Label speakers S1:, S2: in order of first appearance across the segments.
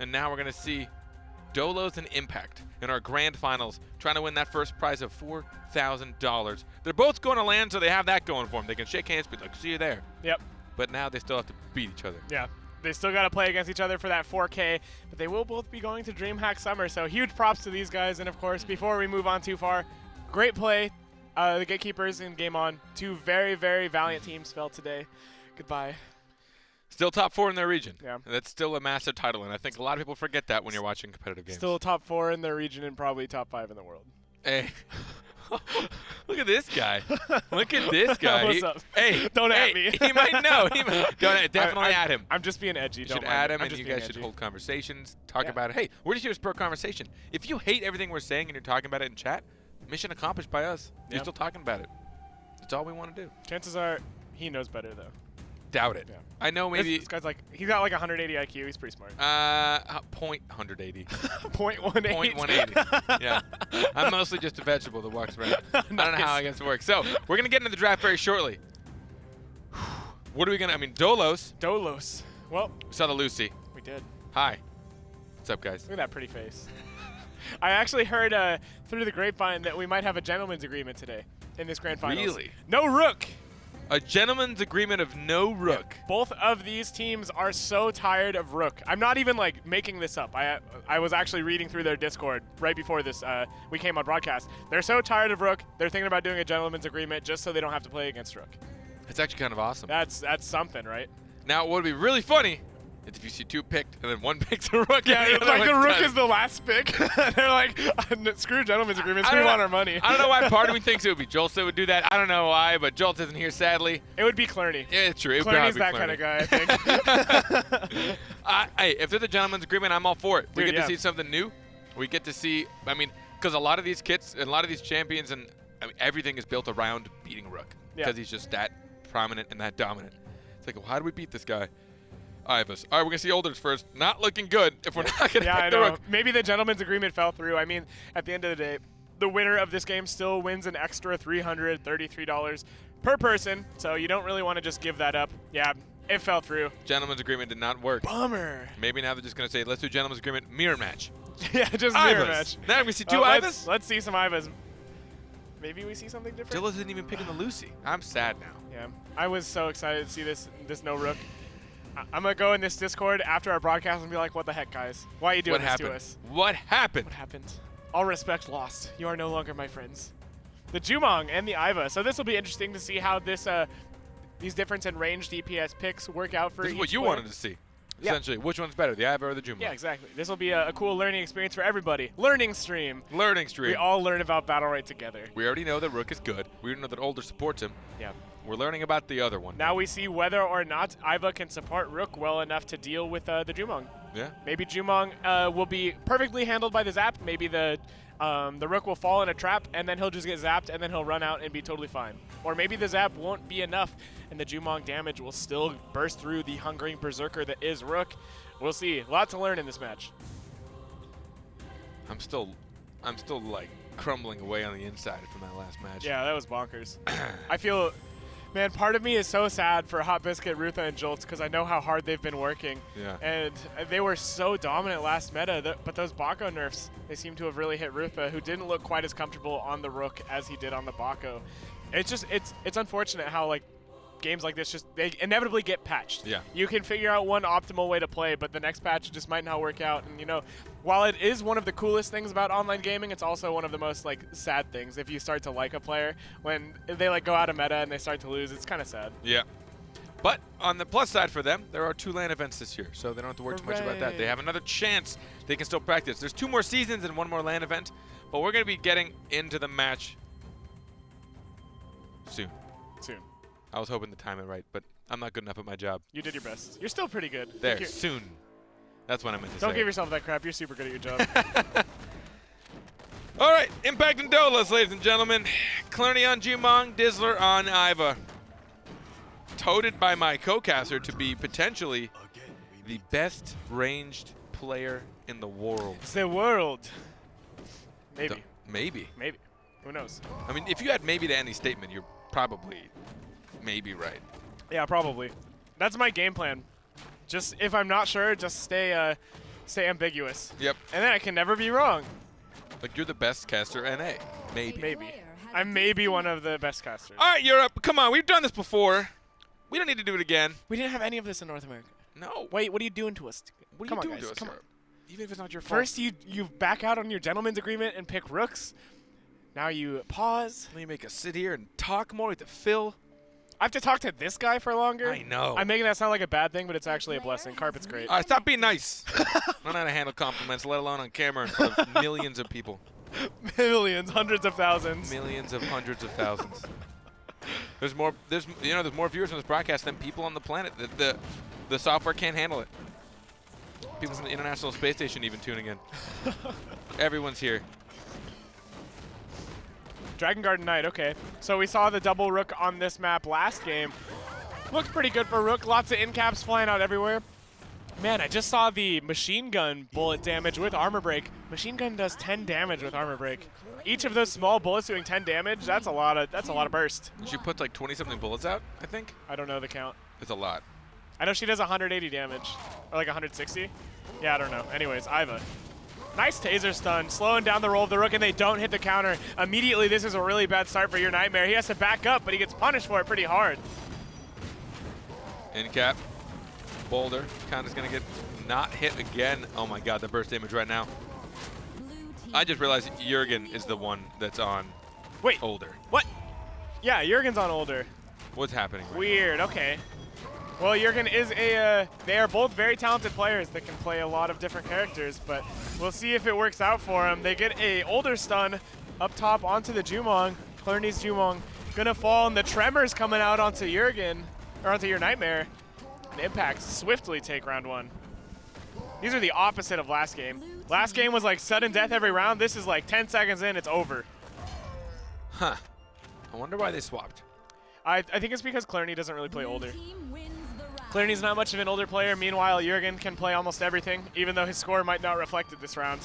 S1: And now we're going to see Dolos and Impact in our grand finals, trying to win that first prize of $4,000. They're both going to land, so they have that going for them. They can shake hands, be like, see you there.
S2: Yep.
S1: But now they still have to beat each other.
S2: Yeah. They still got to play against each other for that 4K, but they will both be going to DreamHack Summer, so huge props to these guys. And, of course, before we move on too far, great play. The Gatekeepers in Game On. Two very, very valiant teams fell today. Goodbye.
S1: Still top 4 in their region.
S2: Yeah.
S1: And that's still a massive title, and I think a lot of people forget that when you're watching competitive games.
S2: Still top 4 in their region and probably top 5 in the world.
S1: Hey. Look at this guy. Look at this guy.
S2: What's up?
S1: Hey.
S2: Don't at me.
S1: He might know. Don't definitely at him.
S2: I'm just being edgy.
S1: You
S2: don't
S1: should
S2: mind.
S1: add him,
S2: I'm
S1: and
S2: just
S1: you
S2: being
S1: guys should
S2: edgy.
S1: hold conversations, talk about it. Hey, we're just here to spur conversation. If you hate everything we're saying and you're talking about it in chat, mission accomplished by us.
S2: Yeah.
S1: You're still talking about it. That's all we want to do.
S2: Chances are he knows better, though.
S1: Doubt it.
S2: Yeah.
S1: I know maybe.
S2: This guy's like, he's got like 180 IQ. He's pretty smart.
S1: Point 180.
S2: 0.18.
S1: 0.180. Yeah. I'm mostly just a vegetable that walks around. I don't know how I guess it works. So we're gonna get into the draft very shortly. What are we gonna? I mean, Dolos.
S2: Dolos. Well,
S1: We saw the Lucy.
S2: we did.
S1: Hi. What's up, guys?
S2: Look at that pretty face. I actually heard through the grapevine that we might have a gentleman's agreement today in this grand finals.
S1: Really?
S2: No Rook.
S1: A gentleman's agreement of no Rook.
S2: Both of these teams are so tired of Rook. I'm not even like making this up. I was actually reading through their Discord right before this we came on broadcast. They're so tired of Rook. They're thinking about doing a gentleman's agreement just so they don't have to play against Rook.
S1: It's actually kind of awesome.
S2: That's something, right?
S1: Now, what would be really funny is if you see 2 picked and then 1 picks a Rook.
S2: Yeah,
S1: and
S2: it's like the Rook is the last pick. They're like, screw gentlemen's agreements. We want our money.
S1: I don't know why part of me thinks it would be Jolts that would do that. I don't know why, but Jolts isn't here, sadly.
S2: It would be Clerney.
S1: Yeah, it's true.
S2: Clerney's that kind of guy, I think.
S1: Hey, if there's a gentleman's agreement, I'm all for it. We
S2: Dude,
S1: get to see something new. We get to see, I mean, because a lot of these kits and a lot of these champions and I mean, everything is built around beating Rook because he's just that prominent and that dominant. It's like, well, how do we beat this guy? Ivas. All right, we're going to see Olders first. Not looking good if we're not going to pick the Rook.
S2: Maybe the gentleman's agreement fell through. I mean, at the end of the day, the winner of this game still wins an extra $333 per person, so you don't really want to just give that up. Yeah, it fell through.
S1: Gentleman's agreement did not work.
S2: Bummer.
S1: Maybe now they're just going to say, let's do gentleman's agreement mirror match.
S2: Yeah, just
S1: Ivas.
S2: mirror match.
S1: Now we see 2 Ivas?
S2: Let's see some Ivas. Maybe we see something different.
S1: Dillas didn't even pick in the Lucy. I'm sad now.
S2: Yeah, I was so excited to see this no Rook. I'm going to go in this Discord after our broadcast and be like, what the heck, guys? Why are you doing this to us?
S1: What happened?
S2: What happened? All respect lost. You are no longer my friends. The Jumong and the Iva. So this will be interesting to see how this these difference in range DPS picks work out for
S1: This is
S2: each
S1: what you
S2: player.
S1: wanted to see. Essentially, which one's better, the Iva or the Jumong?
S2: Yeah, exactly. This will be a cool learning experience for everybody. Learning stream.
S1: Learning stream.
S2: We all learn about Battlerite together.
S1: We already know that Rook is good. We know that Older supports him.
S2: Yeah.
S1: We're learning about the other one.
S2: Now we see whether or not Iva can support Rook well enough to deal with the Jumong.
S1: Yeah.
S2: Maybe Jumong will be perfectly handled by the zap. Maybe the Rook will fall in a trap, and then he'll just get zapped, and then he'll run out and be totally fine. Or maybe the zap won't be enough, and the Jumong damage will still burst through the hungering berserker that is Rook. We'll see. A lot to learn in this match.
S1: I'm still like crumbling away on the inside from that last match.
S2: Yeah, that was bonkers. I feel, man, part of me is so sad for Hot Biscuit, Rutha, and Jolts because I know how hard they've been working.
S1: Yeah.
S2: And they were so dominant last meta, but those Bako nerfs, they seem to have really hit Rutha, who didn't look quite as comfortable on the Rook as he did on the Bako. It's just, it's unfortunate how, like, games like this they inevitably get patched.
S1: Yeah.
S2: You can figure out one optimal way to play, but the next patch just might not work out. And, you know, while it is one of the coolest things about online gaming, it's also one of the most, like, sad things if you start to like a player. When they, like, go out of meta and they start to lose, it's kind of sad.
S1: Yeah. But on the plus side for them, there are 2 LAN events this year, so they don't have to worry too much about that. They have another chance. They can still practice. There's 2 more seasons and 1 more LAN event, but we're going to be getting into the match soon. I was hoping to time it right, but I'm not good enough at my job.
S2: You did your best. You're still pretty good.
S1: There, soon. That's what I meant to say.
S2: Don't give yourself that crap. You're super good at your job.
S1: All right, Impact and Dolos, ladies and gentlemen. Clerney on Jumong, Dizzler on Iva. Toted by my co-caster to be potentially the best ranged player in the world.
S2: The world. Maybe.
S1: Maybe.
S2: Maybe. Who knows?
S1: I mean, if you had maybe to any statement, you're probably maybe right.
S2: Yeah, probably. That's my game plan. Just if I'm not sure, just stay Stay ambiguous.
S1: Yep.
S2: And then I can never be wrong.
S1: Like, you're the best caster NA. Maybe.
S2: Maybe. I may be one of the best casters.
S1: All right, Europe. Come on. We've done this before. We don't need to do it again.
S2: We didn't have any of this in North America.
S1: No.
S2: Wait, what are you doing to us?
S1: What are you doing to us,
S2: Come on.
S1: Europe? Even if it's not your fault.
S2: First, you back out on your gentleman's agreement and pick rooks. Now you pause.
S1: Then you make us sit here and talk more. We have to fill.
S2: I have to talk to this guy for longer.
S1: I know.
S2: I'm making that sound like a bad thing, but it's actually a blessing. Carpet's great.
S1: All right, stop being nice. I don't know how to handle compliments, let alone on camera in front of millions of people.
S2: Millions, hundreds of thousands.
S1: Millions of hundreds of thousands. There's more viewers on this broadcast than people on the planet. The software can't handle it. People from the International Space Station even tuning in. Everyone's here.
S2: Dragon Garden Knight, okay. So we saw the double rook on this map last game. Looked pretty good for rook. Lots of in-caps flying out everywhere. Man, I just saw the machine gun bullet damage with armor break. Machine gun does 10 damage with armor break. Each of those small bullets doing 10 damage, that's a lot of burst.
S1: She put like 20-something bullets out, I think?
S2: I don't know the count.
S1: It's a lot.
S2: I know she does 180 damage. Or like 160. Yeah, I don't know. Anyways, Iva. Nice taser stun, slowing down the roll of the rook, and they don't hit the counter. Immediately, this is a really bad start for your Nightmare. He has to back up, but he gets punished for it pretty hard.
S1: In cap. Boulder. Counter's going to get not hit again. Oh my god, the burst damage right now. I just realized Jurgen is the one that's on older.
S2: What? Yeah, Jurgen's on older.
S1: What's happening right
S2: Weird, okay. Well, Jurgen is they are both very talented players that can play a lot of different characters, but we'll see if it works out for them. They get a older stun up top onto the Jumong. Clerny's Jumong gonna fall, and the tremors coming out onto Jurgen, or onto your Nightmare. And Impact swiftly take round one. These are the opposite of last game. Last game was like sudden death every round. This is like 10 seconds in, it's over.
S1: Huh. I wonder why they swapped.
S2: I think it's because Clerny doesn't really play older. Clerny's not much of an older player. Meanwhile, Jurgen can play almost everything, even though his score might not reflect it this round.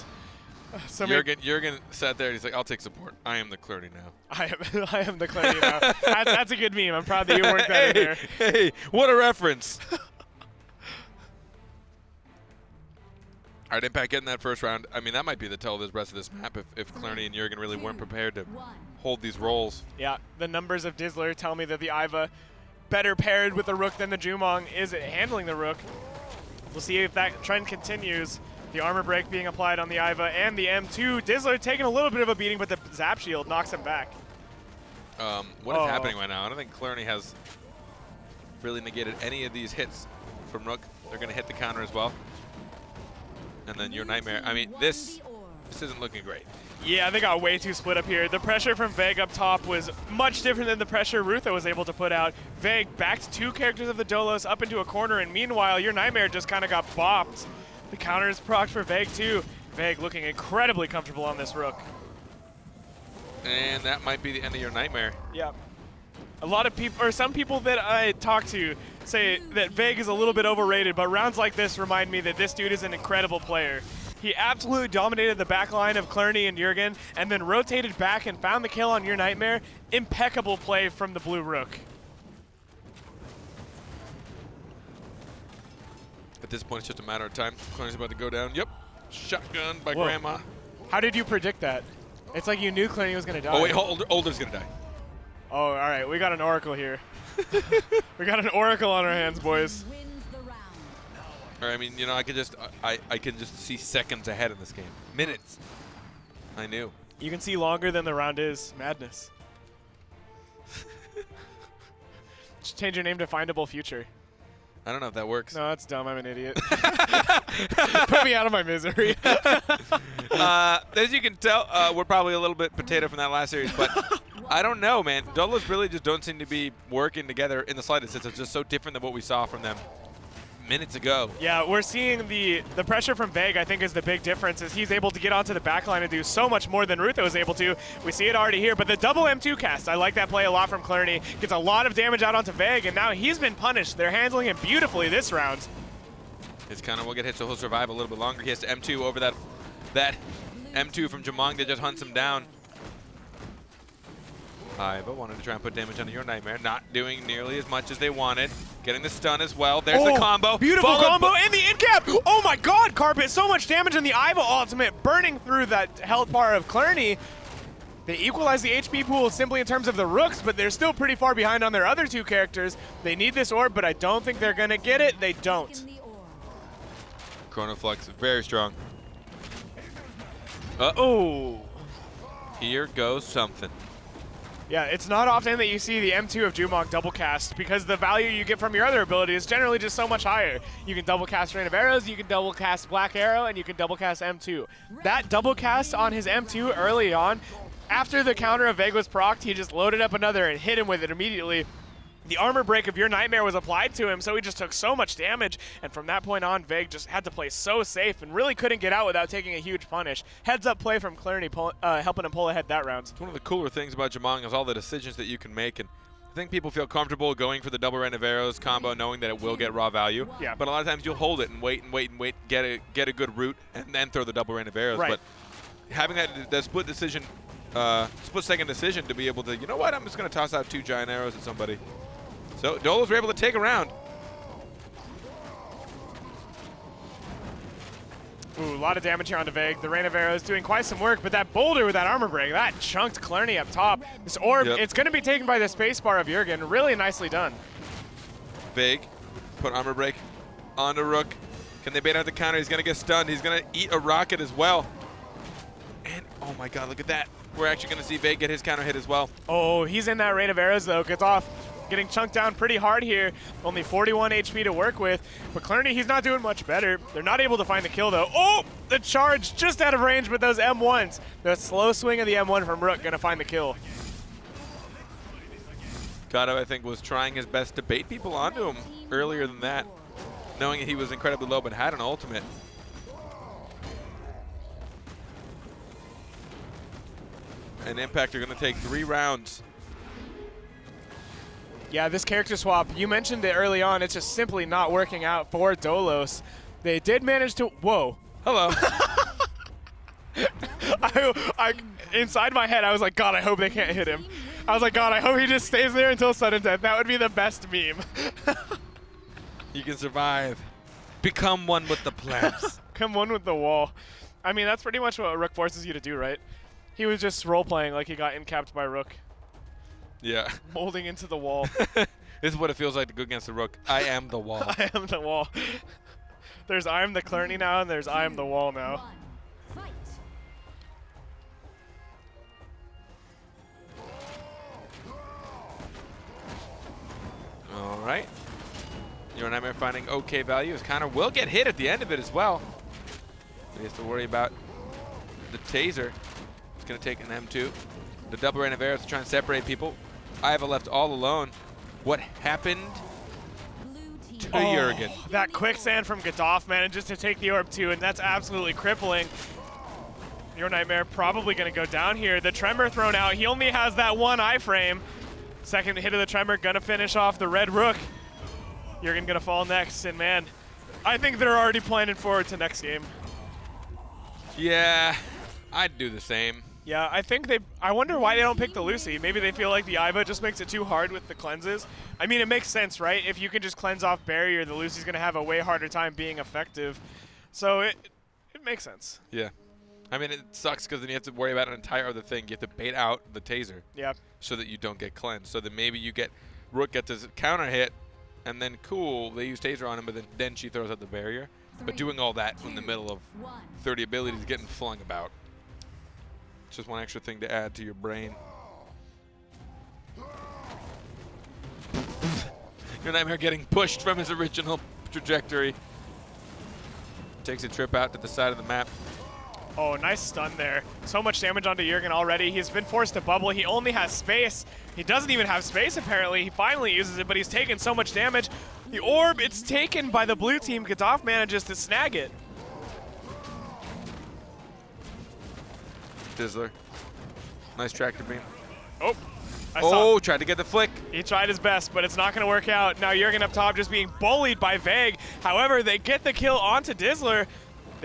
S2: So
S1: Jurgen sat there and he's like, I'll take support. I am the Clerny now.
S2: I am the Clerny now. That's a good meme. I'm proud that you worked that in there.
S1: Hey, what a reference. All right, Impact getting that first round. I mean, that might be the tell of the rest of this map if Clerny and Jurgen really weren't prepared to hold these roles.
S2: Yeah, the numbers of Dizzler tell me that the Iva, better paired with the rook than the Jumong, is handling the rook. We'll see if that trend continues. The armor break being applied on the Iva and the M2. Dizzler taking a little bit of a beating, but the zap shield knocks him back.
S1: What is happening right now? I don't think Clerny has really negated any of these hits from rook. They're going to hit the counter as well. And then your Nightmare. I mean, this isn't looking great.
S2: Yeah, they got way too split up here. The pressure from Veg up top was much different than the pressure Rutha was able to put out. Veg backed two characters of the Dolos up into a corner, and meanwhile, your Nightmare just kind of got bopped. The counter is procced for Veg too. Veg looking incredibly comfortable on this rook.
S1: And that might be the end of your Nightmare.
S2: Yeah. A lot of people, or some people that I talk to, say that Veg is a little bit overrated, but rounds like this remind me that this dude is an incredible player. He absolutely dominated the back line of Clerny and Jurgen, and then rotated back and found the kill on your Nightmare. Impeccable play from the blue rook.
S1: At this point, it's just a matter of time. Clerny's about to go down. Yep. Shotgun by
S2: Whoa.
S1: Grandma.
S2: How did you predict that? It's like you knew Clerny was going to die.
S1: Oh, wait, Older's going to die.
S2: Oh, all right. We got an Oracle here. We got an Oracle on our hands, boys.
S1: Or, I mean, you know, I can just see seconds ahead in this game. Minutes. I knew.
S2: You can see longer than the round is. Madness. Just change your name to Findable Future.
S1: I don't know if that works.
S2: No, that's dumb. I'm an idiot. Put me out of my misery.
S1: As you can tell, we're probably a little bit potato from that last series, but I don't know, man. Dolos really just don't seem to be working together in the slightest. It's just so different than what we saw from them minutes ago.
S2: Yeah, we're seeing the pressure from Veg, I think, is the big difference, is he's able to get onto the backline and do so much more than Rutha was able to. We see it already here, but the double M2 cast, I like that play a lot from Clerny. Gets a lot of damage out onto Veg, and now he's been punished. They're handling him beautifully this round.
S1: His counter will get hit, so he'll survive a little bit longer. He has to M2 over that M2 from Jumong that just hunts him down. Iva wanted to try and put damage onto your Nightmare, not doing nearly as much as they wanted. Getting the stun as well. There's the combo.
S2: Beautiful combo and the in-cap. Oh my god, Carpet, so much damage in the Iva ultimate, burning through that health bar of Clerney. They equalize the HP pool simply in terms of the Rooks, but they're still pretty far behind on their other 2 characters. They need this orb, but I don't think they're going to get it. They don't.
S1: Chronoflux, very strong.
S2: Oh.
S1: Here goes something.
S2: Yeah, it's not often that you see the M2 of Jumong double cast because the value you get from your other ability is generally just so much higher. You can double cast Rain of Arrows, you can double cast Black Arrow, and you can double cast M2. That double cast on his M2 early on, after the counter of Veg was procced, he just loaded up another and hit him with it immediately. The armor break of your Nightmare was applied to him, so he just took so much damage, and from that point on, Veg just had to play so safe and really couldn't get out without taking a huge punish. Heads up play from Clerney, helping him pull ahead that round.
S1: It's one of the cooler things about Jumong is all the decisions that you can make, and I think people feel comfortable going for the double Rain of Arrows combo, knowing that it will get raw value.
S2: Yeah.
S1: But a lot of times you'll hold it and wait and wait and wait, get a good route, and then throw the double Rain of Arrows.
S2: Right.
S1: But having that split decision, split-second decision to be able to, you know what, I'm just going to toss out 2 giant arrows at somebody. So Dolos were able to take a round.
S2: Ooh, a lot of damage here onto Veg. The Rain of Arrows doing quite some work, but that boulder with that armor break, that chunked Clerney up top. This orb, it's going to be taken by the spacebar of Jurgen. Really nicely done.
S1: Veg, put armor break onto Rook. Can they bait out the counter? He's going to get stunned. He's going to eat a rocket as well. And, oh my god, look at that. We're actually going to see Veg get his counter hit as well.
S2: Oh, he's in that Rain of Arrows, though. Gets off. Getting chunked down pretty hard here. Only 41 HP to work with. But Clerney, he's not doing much better. They're not able to find the kill, though. Oh, the charge just out of range with those M1s. The slow swing of the M1 from Rook going to find the kill.
S1: Kato, I think, was trying his best to bait people onto him earlier than that, knowing he was incredibly low but had an ultimate. And Impact are going to take 3 rounds.
S2: Yeah, this character swap, you mentioned it early on, it's just simply not working out for Dolos. They did manage to, whoa.
S1: Hello.
S2: Inside my head, I was like, God, I hope they can't hit him. I was like, God, I hope he just stays there until sudden death. That would be the best meme.
S1: You can survive. Become one with the plants.
S2: Come one with the wall. I mean, that's pretty much what Rook forces you to do, right? He was just role-playing like he got incapped by Rook.
S1: Yeah.
S2: Molding into the wall.
S1: This is what it feels like to go against the Rook. I am the wall.
S2: I am the wall. There's I am the Clerney now, and there's I am the wall now.
S1: All right. Your Nightmare finding okay value. His counter will get hit at the end of it as well. He has to worry about the taser. It's going to take an M2. The double Rain of Arrows to try and separate people. Iva left all alone. What happened to Jurgen?
S2: That quicksand from Gaddafi manages to take the orb too, and that's absolutely crippling. Your Nightmare probably going to go down here. The Tremor thrown out. He only has that one iframe. Second hit of the Tremor going to finish off the Red Rook. Jurgen going to fall next, and man, I think they're already planning forward to next game.
S1: Yeah, I'd do the same.
S2: Yeah, I think I wonder why they don't pick the Lucy. Maybe they feel like the Iva just makes it too hard with the cleanses. I mean, it makes sense, right? If you can just cleanse off barrier, the Lucy's going to have a way harder time being effective. So it makes sense.
S1: Yeah. I mean, it sucks because then you have to worry about an entire other thing. You have to bait out the taser.
S2: Yeah.
S1: So that you don't get cleansed. So that maybe you get Rook gets his counter hit, and then cool, they use taser on him, but then she throws out the barrier. But doing all that in the middle of 30 abilities getting flung about. It's just one extra thing to add to your brain. Your Nightmare getting pushed from his original trajectory. Takes a trip out to the side of the map.
S2: Oh, nice stun there. So much damage onto Jurgen already. He's been forced to bubble. He only has space. He doesn't even have space, apparently. He finally uses it, but he's taken so much damage. The orb, it's taken by the blue team. Gaddafi manages to snag it.
S1: Dizzler. Nice tractor beam.
S2: Oh,
S1: tried to get the flick.
S2: He tried his best, but it's not going to work out. Now Jurgen up top just being bullied by Veg. However, they get the kill onto Dizzler.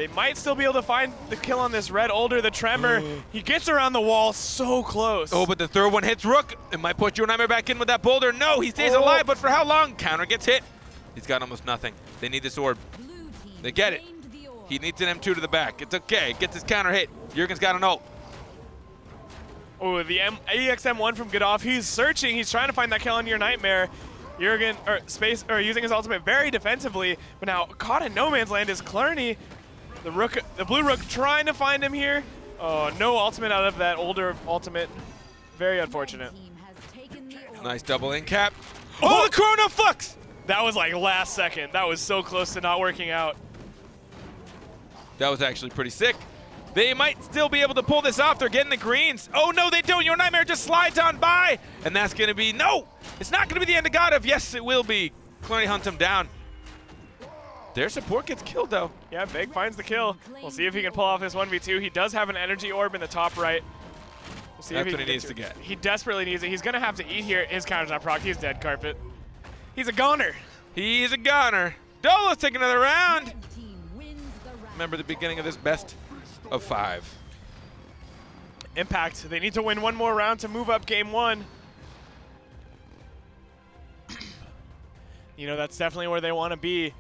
S2: They might still be able to find the kill on this red Older, the Tremor. He gets around the wall so close.
S1: Oh, but the third one hits Rook. It might put Nightmare back in with that boulder. No, he stays alive, but for how long? Counter gets hit. He's got almost nothing. They need this orb. They get it. He needs an M2 to the back. It's okay. Gets his counter hit. Jurgen's got an ult.
S2: Oh, the EXM1 from Godolph. He's searching. He's trying to find that kill on your Nightmare. Jurgen, using his ultimate very defensively, but now caught in no man's land is Clerney. The blue Rook trying to find him here. Oh, no ultimate out of that Older ultimate. Very unfortunate.
S1: Nice double in cap. Oh, the Chrono Flux!
S2: That was like last second. That was so close to not working out.
S1: That was actually pretty sick. They might still be able to pull this off. They're getting the greens. Oh, no, they don't. Your Nightmare just slides on by. And that's going to be, no, it's not going to be the end of God. Yes, it will be. Clerney hunts him down. Their support gets killed, though.
S2: Yeah, Vig finds the kill. We'll see if he can pull off this 1v2. He does have an energy orb in the top right. We'll see
S1: that's
S2: if
S1: what he needs to get.
S2: He desperately needs it. He's going to have to eat here. His counter's not proc. He's dead, Carpet. He's a goner.
S1: He's a goner. Dolos take another round. Remember the beginning of this best of 5.
S2: Impact. They need to win one more round to move up game 1. You know, that's definitely where they want to be.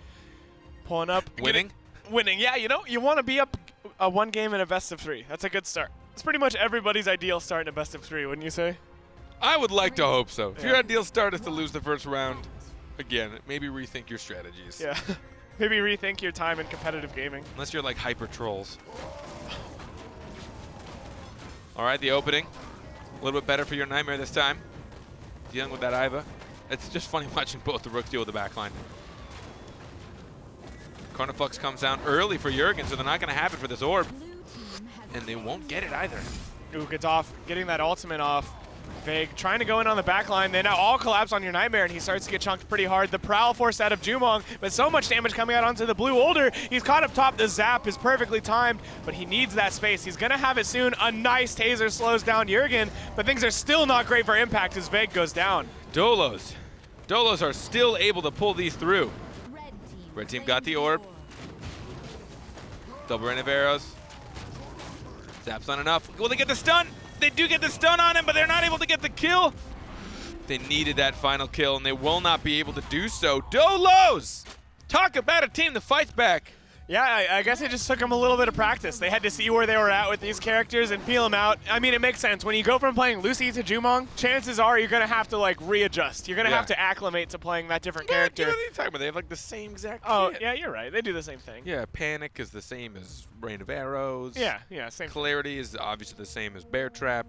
S2: Pulling up.
S1: Winning?
S2: Winning, yeah. You know, you want to be up a 1 game in a best of 3. That's a good start. It's pretty much everybody's ideal start in a best of 3, wouldn't you say?
S1: I would like to hope so. If your ideal start is to lose the first round, again, maybe rethink your strategies.
S2: Yeah. Maybe rethink your time in competitive gaming.
S1: Unless you're like hyper trolls. All right, the opening. A little bit better for your Nightmare this time. Dealing with that Iva. It's just funny watching both the Rooks deal with the backline. Chronoflux comes down early for Jurgen, so they're not going to have it for this orb. And they won't get it either.
S2: Ooh, gets off, getting that ultimate off. Vig trying to go in on the back line. They now all collapse on your Nightmare, and he starts to get chunked pretty hard. The Prowl forced out of Jumong, but so much damage coming out onto the blue Older. He's caught up top. The zap is perfectly timed, but he needs that space. He's going to have it soon. A nice taser slows down Jurgen, but things are still not great for Impact as Vig goes down.
S1: Dolos are still able to pull these through. Red team got the orb. Double rain of arrows. Zap's not enough. Will they get the stun? They do get the stun on him, but they're not able to get the kill. They needed that final kill, and they will not be able to do so. Dolos! Talk about a team that fights back.
S2: Yeah, I guess it just took them a little bit of practice. They had to see where they were at with these characters and feel them out. I mean, it makes sense. When you go from playing Lucy to Jumong, chances are you're going to have to, like, readjust. You're going to have to acclimate to playing that different character.
S1: What are you talking about? They have, like, the same exact kit.
S2: Yeah, you're right. They do the same thing.
S1: Yeah, Panic is the same as Rain of Arrows.
S2: Yeah, same.
S1: Clarity is obviously the same as Bear Trap.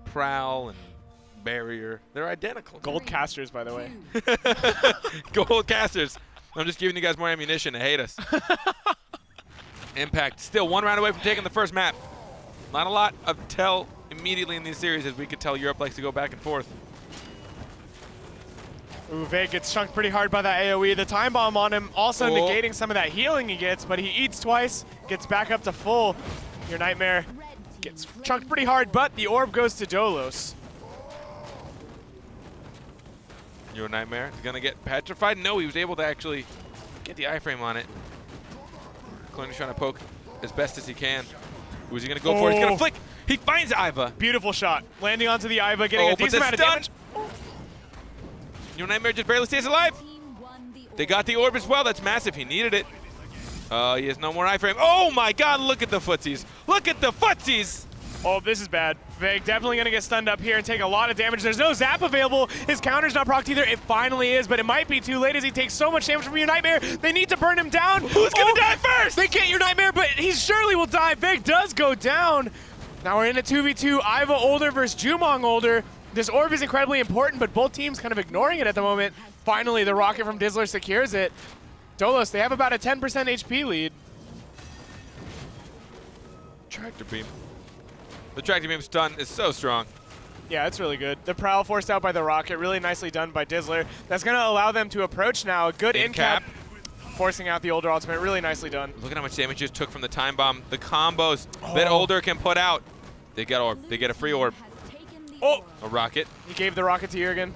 S1: Prowl and Barrier. They're identical.
S2: Gold casters, by the way.
S1: Gold casters. I'm just giving you guys more ammunition to hate us. Impact still 1 round away from taking the first map. Not a lot of tell immediately in these series, as we could tell Europe likes to go back and forth.
S2: Ooh, Vig gets chunked pretty hard by that AoE. The time bomb on him also negating some of that healing he gets, but he eats twice, gets back up to full. Your Nightmare gets chunked pretty hard, but the orb goes to Dolos.
S1: Your Nightmare is going to get petrified. No, he was able to actually get the iframe on it. Clerney's trying to poke as best as he can. Who's he going to go for? He's going to flick. He finds Iva.
S2: Beautiful shot. Landing onto the Iva, getting a decent amount of damage.
S1: Your Nightmare just barely stays alive. They got the orb as well. That's massive. He needed it. He has no more iframe. Oh my god, look at the footsies. Look at the footsies.
S2: Oh, this is bad. Vig definitely going to get stunned up here and take a lot of damage. There's no zap available. His counter's not procced either. It finally is, but it might be too late as he takes so much damage from your Nightmare. They need to burn him down.
S1: Who's going to die first?
S2: They get your Nightmare, but he surely will die. Vig does go down. Now we're in a 2v2. Iva Older versus Jumong Older. This orb is incredibly important, but both teams kind of ignoring it at the moment. Finally, the rocket from Dizzler secures it. Dolos, they have about a 10% HP lead.
S1: Tractor beam. The tractor beam stun is so strong.
S2: Yeah, it's really good. The Prowl forced out by the rocket, really nicely done by Dizzler. That's going to allow them to approach now. A good in-cap, forcing out the Older ultimate. Really nicely done.
S1: Look at how much damage just took from the time bomb. The combos that Older can put out. They get orb. They get a free orb.
S2: Oh!
S1: A rocket.
S2: He gave the rocket to Jurgen.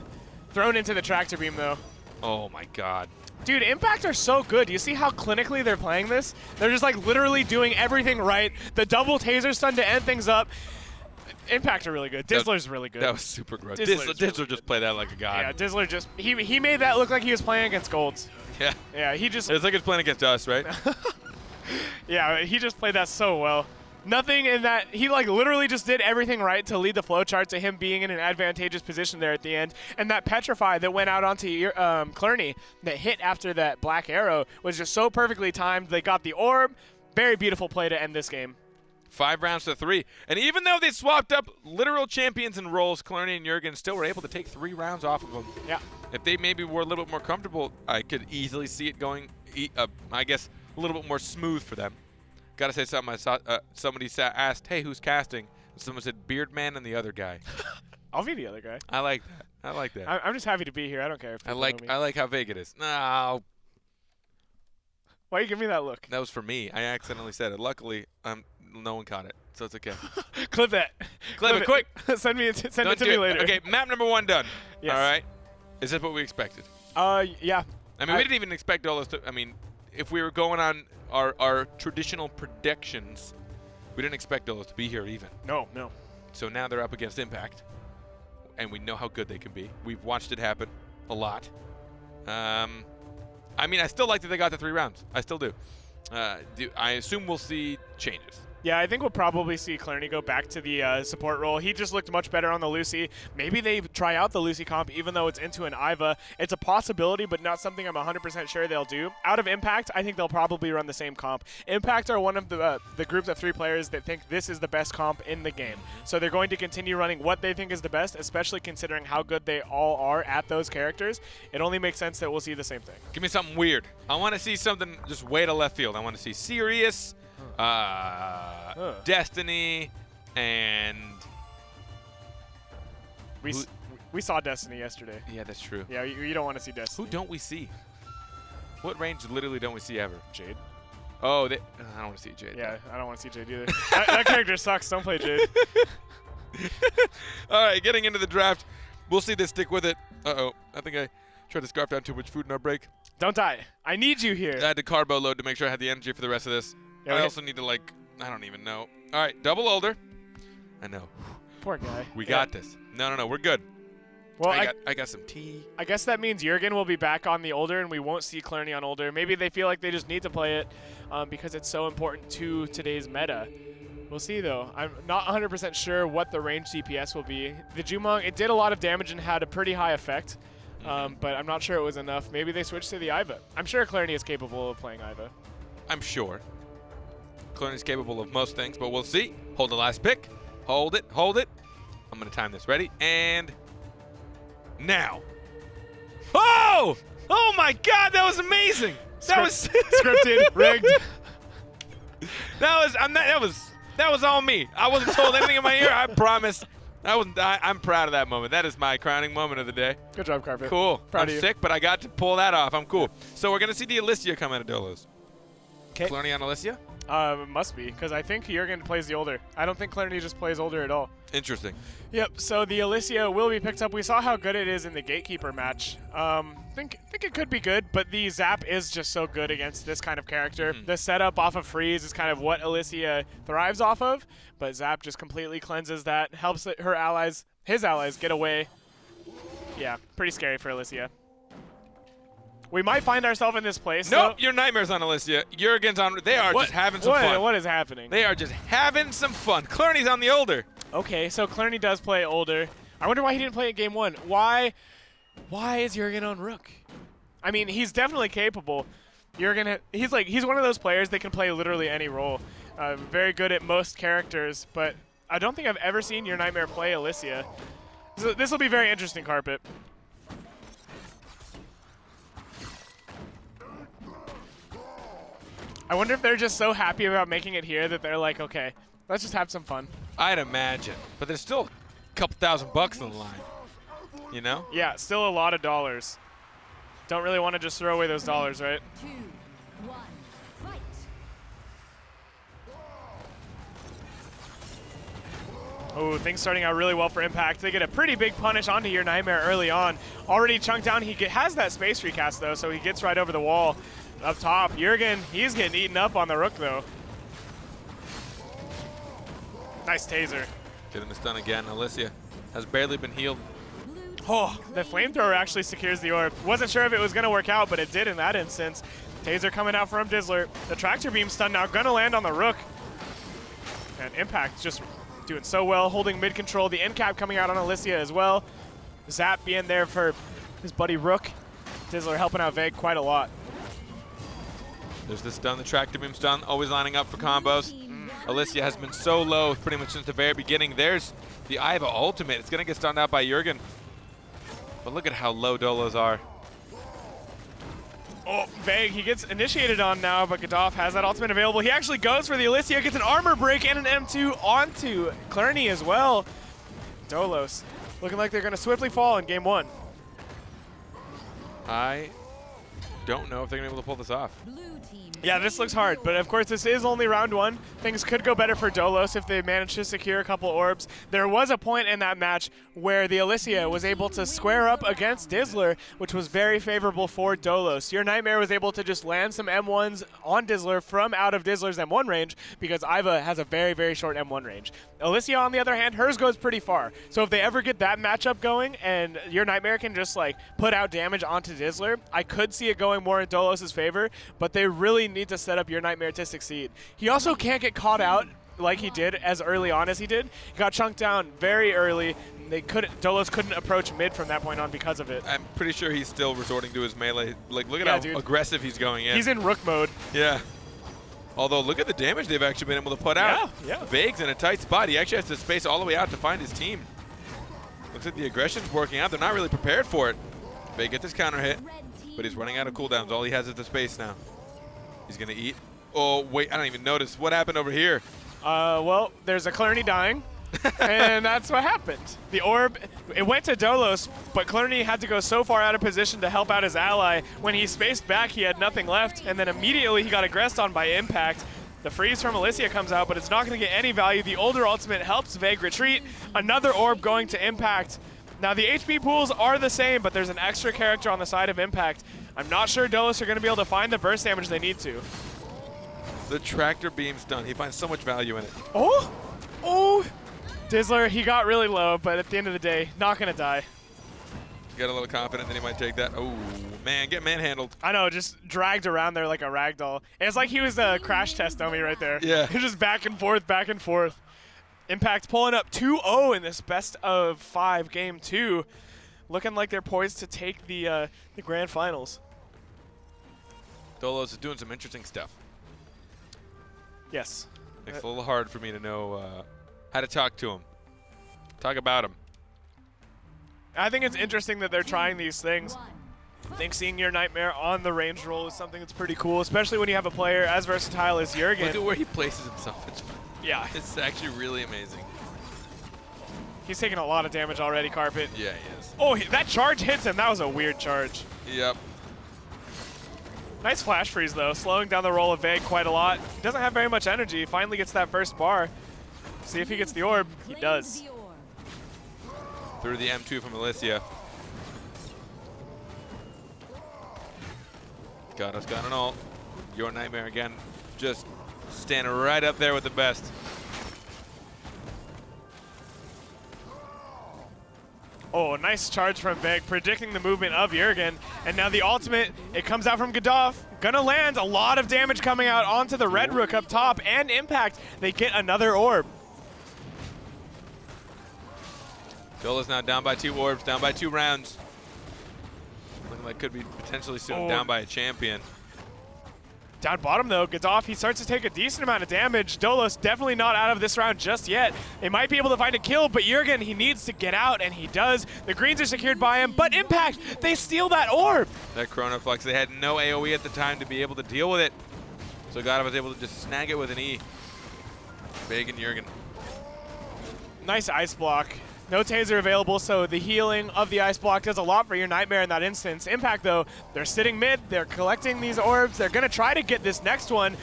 S2: Thrown into the tractor beam, though.
S1: Oh my God.
S2: Dude, Impact are so good. You see how clinically they're playing this? They're just like literally doing everything right. The double taser stun to end things up. Impact are really good. Dizzler's really good.
S1: That was super gross.
S2: Dizzler
S1: Dizzler just played that like a god.
S2: Yeah, Dizzler just he made that look like he was playing against Golds.
S1: Yeah.
S2: Yeah, he just
S1: It's like it's playing against us, right?
S2: yeah, he just played that so well. Nothing in that. He like literally just did everything right to lead the flowchart to him being in an advantageous position there at the end. And that Petrify that went out onto Clerney that hit after that black arrow was just so perfectly timed. They got the orb. Very beautiful play to end this game.
S1: 5 rounds to 3. And even though they swapped up literal champions and roles, Clerney and Jurgen still were able to take 3 rounds off of them.
S2: Yeah.
S1: If they maybe were a little bit more comfortable, I could easily see it going, I guess, a little bit more smooth for them. Gotta say something. I saw somebody asked, "Hey, who's casting?" And someone said, "Beardman and the other guy."
S2: I'll be the other guy.
S1: I like that. I like that.
S2: I'm just happy to be here. I don't care if
S1: I
S2: people know me.
S1: like how vague it is. No,
S2: Why you give me that look?
S1: that was for me. I accidentally said it. Luckily, no one caught it, so it's okay.
S2: Clip that.
S1: Clip it quick.
S2: Send it to
S1: Don't
S2: me
S1: do it.
S2: later.
S1: Okay, map number 1 done.
S2: Yes.
S1: All right. Is this what we expected?
S2: Yeah.
S1: I mean, we didn't even expect Dolos to. I mean, if we were going on our traditional predictions, we didn't expect Dolos to be here even.
S2: No.
S1: So now they're up against Impact, and we know how good they can be. We've watched it happen a lot. I mean, I still like that they got the 3 rounds. I still do. I assume we'll see changes.
S2: Yeah, I think we'll probably see Clerney go back to the support role. He just looked much better on the Lucy. Maybe they try out the Lucy comp even though it's into an Iva. It's a possibility, but not something I'm 100% sure they'll do. Out of Impact, I think they'll probably run the same comp. Impact are one of the groups of 3 players that think this is the best comp in the game. So they're going to continue running what they think is the best, especially considering how good they all are at those characters. It only makes sense that we'll see the same thing.
S1: Give me something weird. I want to see something just way to left field. I want to see Sirius, Destiny, and
S2: we saw Destiny yesterday.
S1: Yeah, that's true.
S2: Yeah, you don't want to see Destiny.
S1: Who don't we see? What range literally don't we see ever?
S2: Jade.
S1: Oh, I don't want to see Jade.
S2: Yeah, I don't want to see Jade either. that character sucks. Don't play Jade.
S1: All right, getting into the draft. We'll see they stick with it. Uh-oh. I think I tried to scarf down too much food in our break.
S2: Don't die. I need you here.
S1: I had to carbo load to make sure I had the energy for the rest of this.
S2: Yeah,
S1: I also need to, I don't even know. All right, double older. I know.
S2: Poor guy.
S1: We got this. No, we're good.
S2: Well,
S1: I got some tea.
S2: I guess that means Jurgen will be back on the older, and we won't see Clerney on older. Maybe they feel like they just need to play it because it's so important to today's meta. We'll see, though. I'm not 100% sure what the range DPS will be. The Jumong, it did a lot of damage and had a pretty high effect, but I'm not sure it was enough. Maybe they switched to the Iva. I'm sure Clerney is capable of playing Iva.
S1: I'm sure. Clerney's capable of most things, but we'll see. Hold the last pick. Hold it. I'm going to time this. Ready? And now. Oh! Oh my God, that was amazing. That was
S2: scripted, rigged.
S1: That was all me. I wasn't told anything in my ear. I promise. I'm proud of that moment. That is my crowning moment of the day.
S2: Good job, Carpet.
S1: Cool.
S2: Proud
S1: I'm
S2: of you.
S1: sick, but I got to pull that off. I'm cool. So we're going to see the Alicia come out of Dolos.
S2: Okay.
S1: Clerney on Alicia?
S2: Must be, because I think Jurgen plays the older. I don't think Clerney just plays older at all.
S1: Interesting.
S2: Yep, so the Alicia will be picked up. We saw how good it is in the Gatekeeper match. Think it could be good, but the Zap is just so good against this kind of character. The setup off of Freeze is kind of what Alicia thrives off of, but Zap just completely cleanses that, helps his allies get away. Yeah, pretty scary for Alicia. We might find ourselves in this place.
S1: Nope, your nightmare's on Alicia. Jurgen's on. They are just having some fun.
S2: What is happening?
S1: They are just having some fun. Clerney's on the older.
S2: Okay, so Clerney does play older. I wonder why he didn't play it game 1. Why is Jurgen on Rook? I mean, he's definitely capable. He's one of those players that can play literally any role. Very good at most characters, but I don't think I've ever seen your Nightmare play Alicia. So this will be very interesting, Carpet. I wonder if they're just so happy about making it here that they're like, okay, let's just have some fun.
S1: I'd imagine. But there's still a couple $1,000 on the line. You know?
S2: Yeah, still a lot of dollars. Don't really want to just throw away those dollars, right?
S3: 2, 1, fight.
S2: Oh, things starting out really well for Impact. They get a pretty big punish onto your Nightmare early on. Already chunked down. He has that space recast, though, so he gets right over the wall up top. Jurgen, he's getting eaten up on the Rook, though. Nice taser.
S1: Getting this done again. Alicia has barely been healed.
S2: Oh, the flamethrower actually secures the orb. Wasn't sure if it was going to work out, but it did in that instance. Taser coming out from Dizzler. The tractor beam stun now going to land on the Rook. And Impact just doing so well, holding mid control. The end cap coming out on Alicia as well. Zap being there for his buddy Rook. Dizzler helping out Veg quite a lot.
S1: There's the stun, the tractor beam stun, always lining up for combos. Alicia has been so low pretty much since the very beginning. There's the Iva ultimate. It's going to get stunned out by Jurgen. But look at how low Dolos are.
S2: Oh, Veg, he gets initiated on now, but Gaddafi has that ultimate available. He actually goes for the Alicia, gets an armor break and an M2 onto Clerney as well. Dolos looking like they're going to swiftly fall in game 1.
S1: I don't know if they're going to be able to pull this off.
S2: Yeah, this looks hard, but of course this is only round 1. Things could go better for Dolos if they manage to secure a couple orbs. There was a point in that match where the Alicia was able to square up against Dizzler, which was very favorable for Dolos. Your Nightmare was able to just land some M1s on Dizzler from out of Dizzler's M1 range because Iva has a very, very short M1 range. Alicia, on the other hand, hers goes pretty far. So if they ever get that matchup going and your Nightmare can just like put out damage onto Dizzler, I could see it going more in Dolos' favor, but they really need to set up your Nightmare to succeed. He also can't get caught out like he did as early on as he did. He got chunked down very early. Dolos couldn't approach mid from that point on because of it.
S1: I'm pretty sure he's still resorting to his melee. Like, look at how aggressive he's going in.
S2: He's in Rook mode.
S1: Yeah. Although, look at the damage they've actually been able to put out.
S2: Yeah.
S1: Vague's in a tight spot. He actually has to space all the way out to find his team. Looks like the aggression's working out. They're not really prepared for it. Vague gets his counter hit, but he's running out of cooldowns. All he has is the space now. He's going to eat. Oh, wait, I don't even notice. What happened over here?
S2: Well, there's a Clerney dying, and that's what happened. The orb, it went to Dolos, but Clerney had to go so far out of position to help out his ally. When he spaced back, he had nothing left, and then immediately he got aggressed on by Impact. The freeze from Alicia comes out, but it's not going to get any value. The older ultimate helps Vague retreat. Another orb going to Impact. Now, the HP pools are the same, but there's an extra character on the side of Impact. I'm not sure Dolos are going to be able to find the burst damage they need to.
S1: The tractor beam's done. He finds so much value in it.
S2: Oh! Dizzler, he got really low, but at the end of the day, not going to die.
S1: He got a little confident that he might take that. Oh, man, get manhandled.
S2: I know, just dragged around there like a ragdoll. It's like he was a crash test dummy right there.
S1: Yeah.
S2: Just back and forth, back and forth. Impact pulling up 2-0 in this best of 5 game 2. Looking like they're poised to take the grand finals.
S1: Dolos is doing some interesting stuff.
S2: Yes.
S1: Makes it a little hard for me to know how to talk to him. Talk about him.
S2: I think it's interesting that they're trying these things. I think seeing your Nightmare on the range roll is something that's pretty cool, especially when you have a player as versatile as Jurgen.
S1: Look at where he places himself.
S2: Yeah.
S1: It's actually really amazing.
S2: He's taking a lot of damage already, Carpet.
S1: Yeah, he is.
S2: Oh, that charge hits him. That was a weird charge.
S1: Yep.
S2: Nice flash freeze, though, slowing down the roll of Vague quite a lot. He doesn't have very much energy. He finally gets that first bar. See if he gets the orb. He does.
S1: Through the M2 from Alicia. Got an ult. Your Nightmare again. Just standing right up there with the best.
S2: Oh, nice charge from Veg, predicting the movement of Jurgen. And now the ultimate, it comes out from Gaddafi. Gonna land a lot of damage coming out onto the Red Rook up top, and Impact, they get another orb.
S1: Dolos now down by 2 orbs, down by 2 rounds. Looking like could be potentially soon down by a champion.
S2: Down bottom, though, Gaddafi, he starts to take a decent amount of damage. Dolos definitely not out of this round just yet. They might be able to find a kill, but Jurgen, he needs to get out, and he does. The greens are secured by him, but Impact, they steal that orb.
S1: That Chrono Flux, they had no AoE at the time to be able to deal with it. So Gaddafi was able to just snag it with an E. Big and Jurgen.
S2: Nice ice block. No taser available, so the healing of the ice block does a lot for your Nightmare in that instance. Impact, though, they're sitting mid. They're collecting these orbs. They're going to try to get this next one.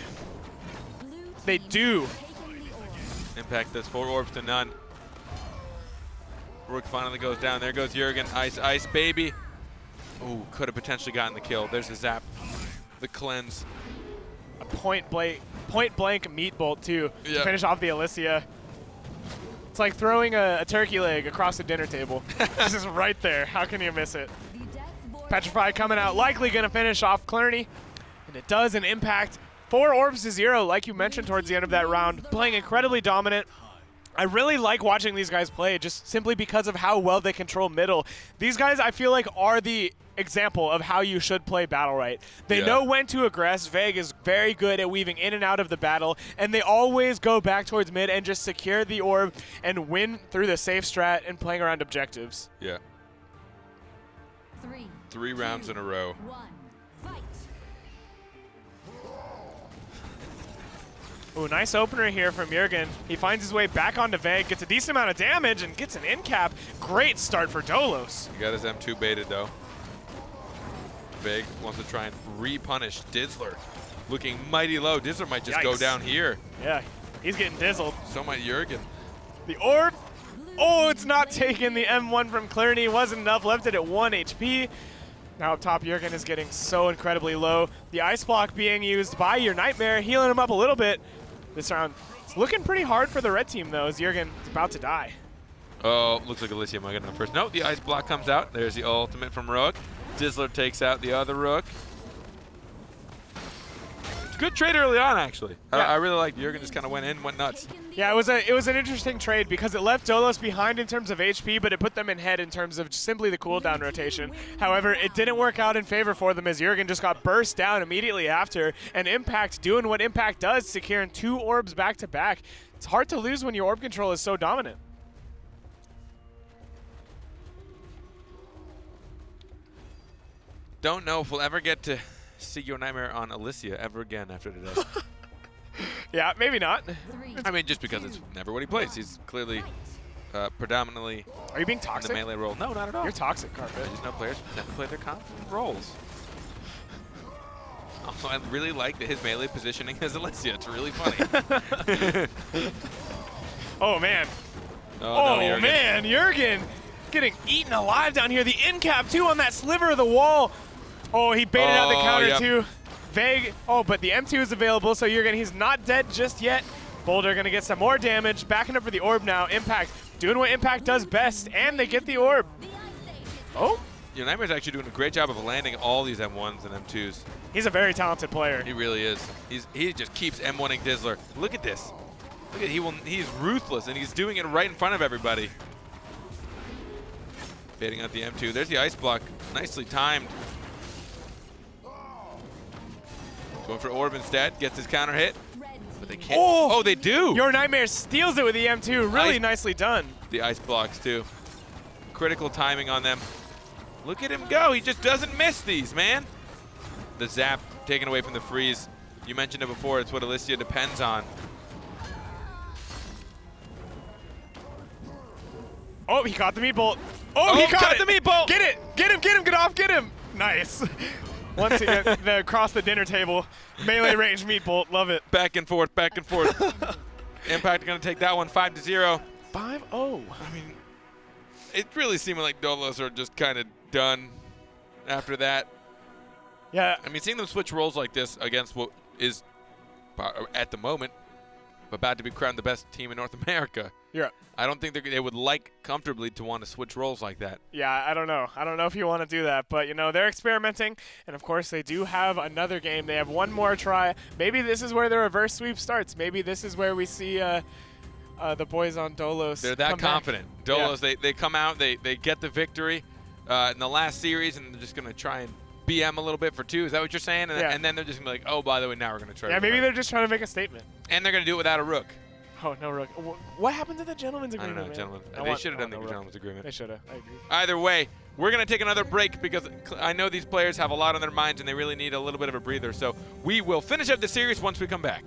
S2: They do.
S1: Impact does 4 orbs to none. Rook finally goes down. There goes Jurgen. Ice, ice, baby. Ooh, could have potentially gotten the kill. There's the zap. The cleanse.
S2: A point blank meat bolt, too, to finish off the Alicia. It's like throwing a turkey leg across the dinner table. This is right there. How can you miss it? Petrify coming out, likely going to finish off Clerney. And it does an impact. 4 orbs to 0, like you mentioned towards the end of that round. Playing incredibly dominant. I really like watching these guys play just simply because of how well they control middle. These guys, I feel like, are the example of how you should play Battlerite. They know when to aggress. Veg is very good at weaving in and out of the battle, and they always go back towards mid and just secure the orb and win through the safe strat and playing around objectives.
S1: Yeah. 3 rounds in a row.
S2: Ooh, nice opener here from Jurgen. He finds his way back onto Veg, gets a decent amount of damage, and gets an in cap. Great start for Dolos.
S1: He got his M2 baited, though. Veg wants to try and re-punish Dizzler. Looking mighty low. Dizzler might just go down here.
S2: Yeah, he's getting dizzled.
S1: So might Jurgen.
S2: The orb. Oh, it's not taken. The M1 from Clerney wasn't enough. Left it at 1 HP. Now up top, Jurgen is getting so incredibly low. The ice block being used by your Nightmare, healing him up a little bit. This round, it's looking pretty hard for the red team, though, as Jurgen is about to die.
S1: Oh, looks like Alicia might get him first. No, the ice block comes out. There's the ultimate from Rook. Dizzler takes out the other Rook. Good trade early on, actually.
S2: Yeah.
S1: I really liked Jurgen. Just kind of went in, went nuts.
S2: Yeah, it was an interesting trade because it left Dolos behind in terms of HP, but it put them in head in terms of simply the cooldown rotation. However, it didn't work out in favor for them as Jurgen just got burst down immediately after, and Impact doing what Impact does, securing 2 orbs back to back. It's hard to lose when your orb control is so dominant.
S1: Don't know if we'll ever get to see your Nightmare on Alicia ever again after today.
S2: Yeah, maybe not.
S1: I mean, just because it's never what he plays. He's clearly predominantly
S2: Are you being
S1: in
S2: toxic?
S1: the melee role. No, not at all.
S2: You're toxic, Carpet.
S1: I just know players tend to play their confident roles. Also, I really like that his melee positioning as Alicia. It's really funny.
S2: Oh, man.
S1: Oh, no, Jurgen.
S2: Man, Jurgen getting eaten alive down here. The in cap, too, on that sliver of the wall. Oh, he baited out the counter, too. Veg, but the M2 is available, so Jurgen, he's not dead just yet. Boulder going to get some more damage. Backing up for the orb now. Impact doing what Impact does best, and they get the orb. Oh.
S1: Your Nightmare's actually doing a great job of landing all these M1s and M2s.
S2: He's a very talented player.
S1: He really is. He just keeps M1ing Dizzler. Look at this. Look at he's ruthless, and he's doing it right in front of everybody. Baiting out the M2. There's the ice block. Nicely timed. Going for orb instead. Gets his counter hit. But they can't. Oh, they do.
S2: Your Nightmare steals it with the M2. Really nicely done.
S1: The ice blocks, too. Critical timing on them. Look at him go. He just doesn't miss these, man. The zap taken away from the freeze. You mentioned it before. It's what Alicia depends on.
S2: Oh, he caught the meat bolt. Oh, he caught
S1: the meat bolt.
S2: Get it. Get him. Get him. Get off. Get him. Nice. Once again, across the dinner table, melee range meat bolt. Love it.
S1: Back and forth. Back and forth. Impact going to take that one 5-0.
S2: 5-0.
S1: I mean, it really seemed like Dolos are just kind of done after that.
S2: Yeah.
S1: I mean, seeing them switch roles like this against what is, at the moment, about to be crowned the best team in North America.
S2: Yeah.
S1: I don't think they would like comfortably to want to switch roles like that.
S2: Yeah, I don't know. I don't know if you want to do that, but they're experimenting, and of course they do have another game. They have one more try. Maybe this is where the reverse sweep starts. Maybe this is where we see the boys on Dolos.
S1: They're that confident. Dolos, they come out, they get the victory in the last series, and they're just going to try and BM a little bit for 2. Is that what you're saying? And then they're just going to be like, oh, by the way, now we're going to try.
S2: Yeah, maybe they're just trying to make a statement.
S1: And they're going to do it without a Rook.
S2: Oh, no Rook. What happened to the gentleman's agreement?
S1: I don't know, gentlemen. They should have done the gentleman's agreement.
S2: They should have. I agree.
S1: Either way, we're going to take another break because I know these players have a lot on their minds and they really need a little bit of a breather. So we will finish up the series once we come back.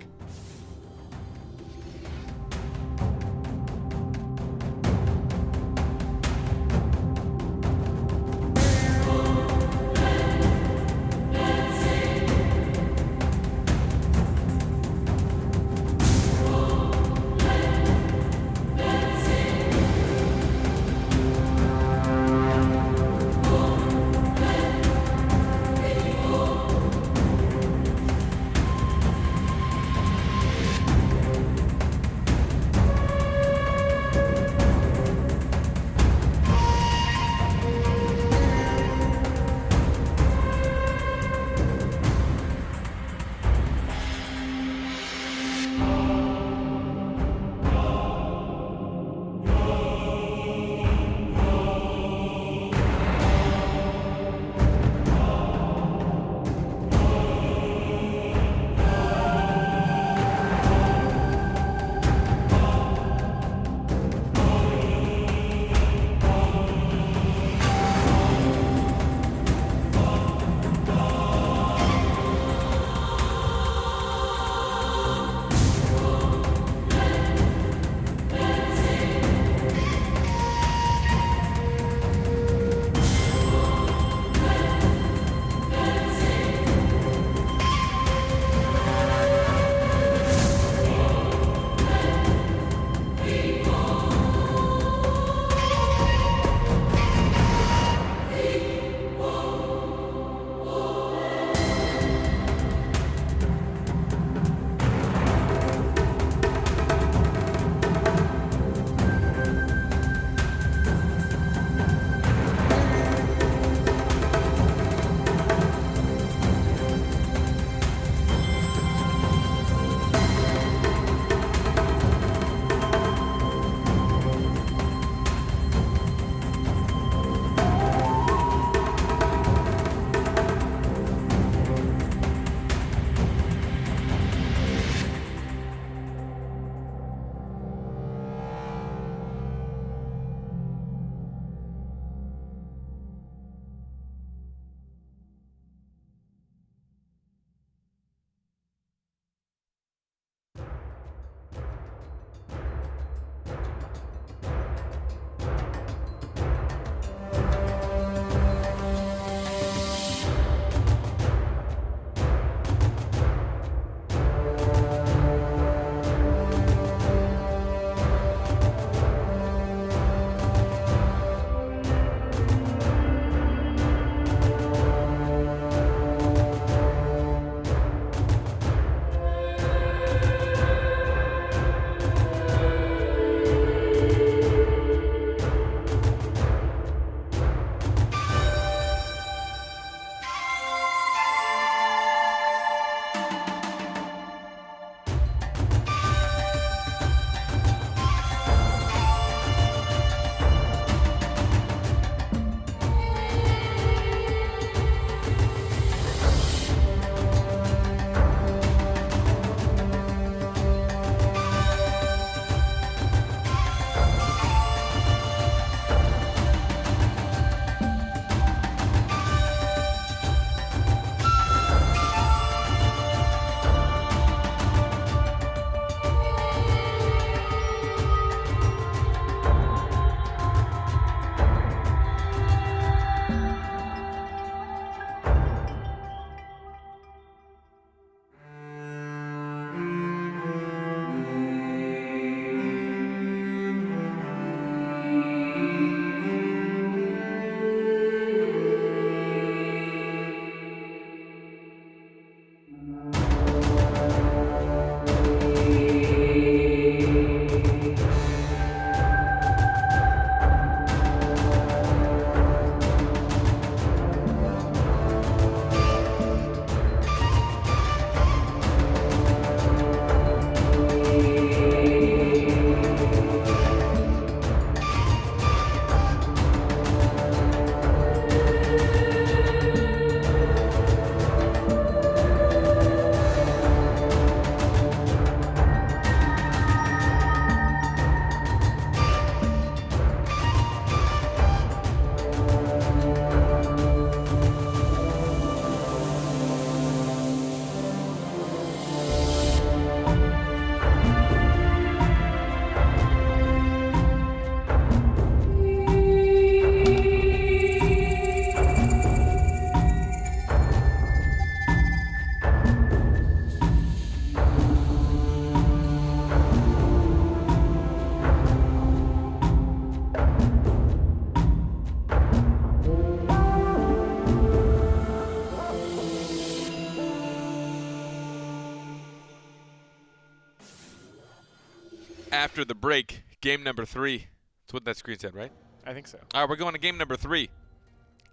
S1: after the break. Game number 3. That's what that screen said, right?
S2: I think so.
S1: All right, we're going to game number 3.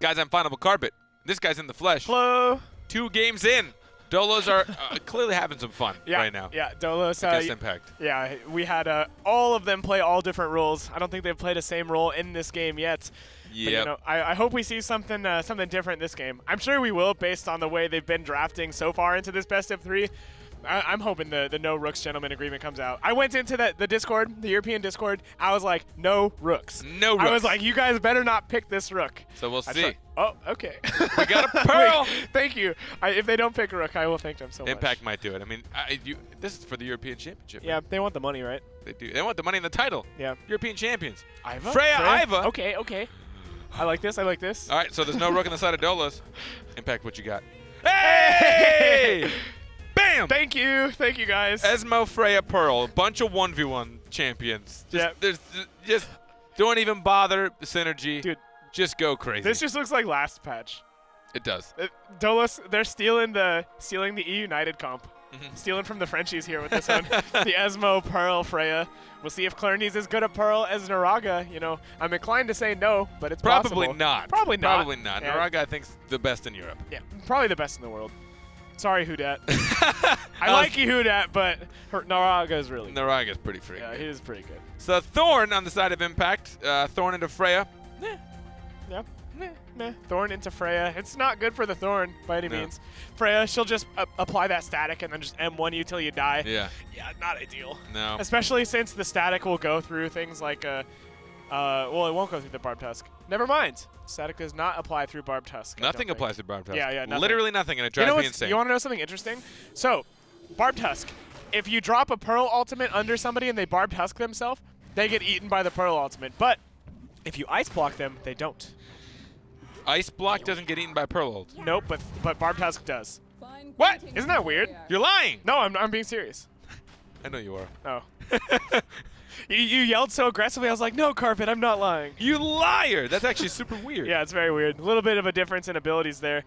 S1: Guys on Final Carpet. This guy's in the flesh.
S2: Hello.
S1: 2 games in. Dolos are clearly having some fun right now.
S2: Yeah, Dolos.
S1: Against Impact.
S2: Yeah, we had all of them play all different roles. I don't think they've played the same role in this game yet.
S1: Yeah.
S2: You know, I hope we see something different this game. I'm sure we will, based on the way they've been drafting so far into this best of 3. I'm hoping the no rooks gentleman agreement comes out. I went into the Discord, the European Discord. I was like, no rooks.
S1: No rooks.
S2: I was like, you guys better not pick this rook.
S1: So we'll see.
S2: Oh, okay.
S1: We got a pearl.
S2: Thank you. If they don't pick a rook, I will thank them so much.
S1: Impact might do it. I mean, this is for the European Championship.
S2: Yeah, they want the money, right?
S1: They do. They want the money in the title.
S2: Yeah.
S1: European champions.
S2: Iva?
S1: Freya.
S2: Okay, okay. I like this. I like this.
S1: All right, so there's no rook on the side of Dolos. Impact, what you got? Hey! Bam!
S2: Thank you, guys.
S1: Esmo, Freya, Pearl, a bunch of 1v1 champions. Just don't even bother the synergy.
S2: Dude,
S1: just go crazy.
S2: This just looks like last patch.
S1: It does.
S2: Dolos, they're stealing the E United comp. Stealing from the Frenchies here with this one. The Esmo, Pearl, Freya. We'll see if Clarny's as good a Pearl as Naraga. You know, I'm inclined to say no, but it's
S1: probably
S2: possible.
S1: not.
S2: Probably not.
S1: Probably not.
S2: Yeah.
S1: Naraga, I think, is the best in Europe.
S2: Yeah, probably the best in the world. Sorry, Hudat. I like you, Hudat, but Naraga is really good.
S1: Naraga's pretty freaking
S2: Yeah,
S1: good.
S2: he is pretty good.
S1: So Thorn on the side of Impact. Thorn into Freya.
S2: Yeah. Meh. Thorn into Freya. It's not good for the Thorn by any means. Freya, she'll just apply that static and then just M1 you till you die.
S1: Yeah.
S2: Yeah, not ideal.
S1: No.
S2: Especially since the static will go through things like, well, it won't go through the Barbed Tusk. Never mind. Static does not apply through Barbed Tusk.
S1: Nothing applies to Barbed Tusk.
S2: Yeah, nothing.
S1: Literally nothing, and it drives me insane.
S2: You want to know something interesting? So, Barbed Tusk. If you drop a Pearl ultimate under somebody and they Barbed Tusk themselves, they get eaten by the Pearl ultimate. But if you Ice Block them, they don't.
S1: Ice Block doesn't get eaten by Pearl ult.
S2: Nope, but Barbed Tusk does.
S1: What?
S2: Isn't that weird?
S1: You're lying.
S2: No, I'm being serious.
S1: I know you are.
S2: Oh. You yelled so aggressively, I was like, no, Carpet, I'm not lying.
S1: You liar! That's actually super weird.
S2: Yeah, it's very weird. A little bit of a difference in abilities there.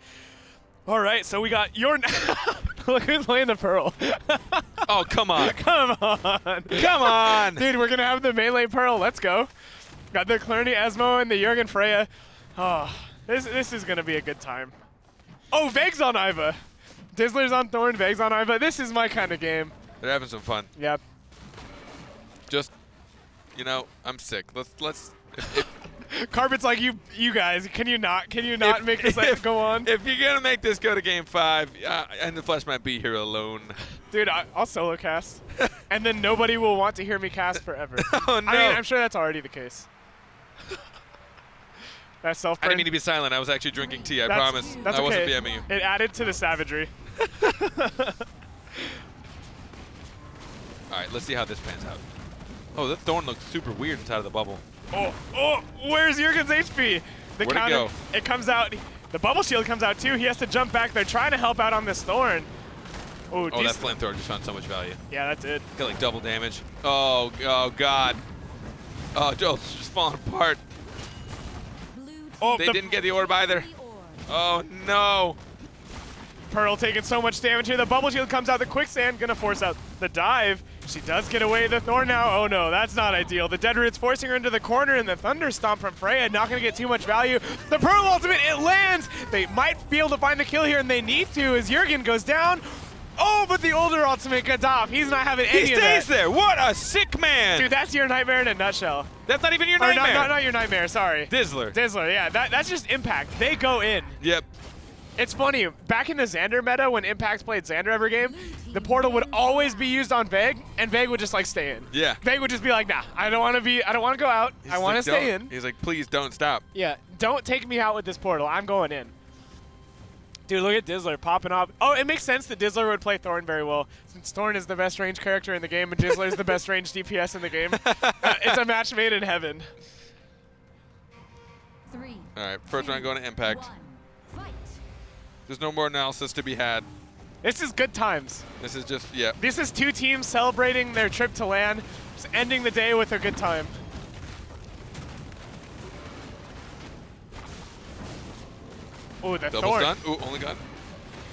S2: All right, so we got your... Look who's playing the Pearl.
S1: Oh, come on.
S2: Come on.
S1: Come on.
S2: Dude, we're going to have the melee Pearl. Let's go. Got the Clarny Esmo and the Jurgen Freya. Oh, this is going to be a good time. Oh, Veg's on Iva. Dizzler's on Thorn, Veg's on Iva. This is my kind of game.
S1: They're having some fun.
S2: Yep.
S1: Just, you know, I'm sick. Let's.
S2: Carpet's like, you guys, can you not make this go on?
S1: If you're gonna make this go to game 5, and the Flesh might be here alone.
S2: Dude, I'll solo cast, and then nobody will want to hear me cast forever.
S1: Oh no!
S2: I mean, I'm sure that's already the case. That's self.
S1: I didn't mean to be silent. I was actually drinking tea. I promise.
S2: That's
S1: I wasn't
S2: okay.
S1: BMing you.
S2: It added to the savagery.
S1: All right, let's see how this pans out. Oh, that Thorn looks super weird inside of the bubble.
S2: Oh, where's Jurgen's HP?
S1: Where'd it go?
S2: It comes out. The bubble shield comes out too. He has to jump back. They're trying to help out on this Thorn.
S1: Oh, that flamethrower just found so much value.
S2: Yeah, that did.
S1: Got like double damage. Oh God. Oh, Dolos just falling apart.
S2: Oh,
S1: they didn't get the orb either. Oh no.
S2: Pearl taking so much damage here. The bubble shield comes out. The quicksand gonna force out the dive. She does get away the Thorn now. Oh no, that's not ideal. The Dead Root's forcing her into the corner, and the Thunder Stomp from Freya not gonna get too much value. The Pearl ultimate, it lands. They might be able to find the kill here, and they need to as Jurgen goes down. Oh, but the older ultimate gets off. He's not having any of that.
S1: He stays there. What a sick man.
S2: Dude, that's your nightmare in a nutshell.
S1: That's not even your nightmare.
S2: Not your nightmare, sorry.
S1: Dizzler,
S2: yeah, that's just Impact. They go in.
S1: Yep.
S2: It's funny, back in the Xander meta when Impact played Xander every game, the portal would always be used on Veg, and Veg would just like stay in.
S1: Yeah.
S2: Veg would just be like, nah, I don't want to go out. I want to stay in.
S1: He's like, please don't stop.
S2: Yeah, don't take me out with this portal. I'm going in. Dude, look at Dizzler popping off. Oh, it makes sense that Dizzler would play Thorn very well, since Thorn is the best range character in the game, and Dizzler is the best range DPS in the game. It's a match made in heaven.
S3: 3.
S1: All right, first round going to Impact. There's no more analysis to be had.
S2: This is good times.
S1: This is just, yeah.
S2: This is 2 teams celebrating their trip to LAN, just ending the day with a good time. Oh, the
S1: Double
S2: Thorn.
S1: stun. Ooh, only gun.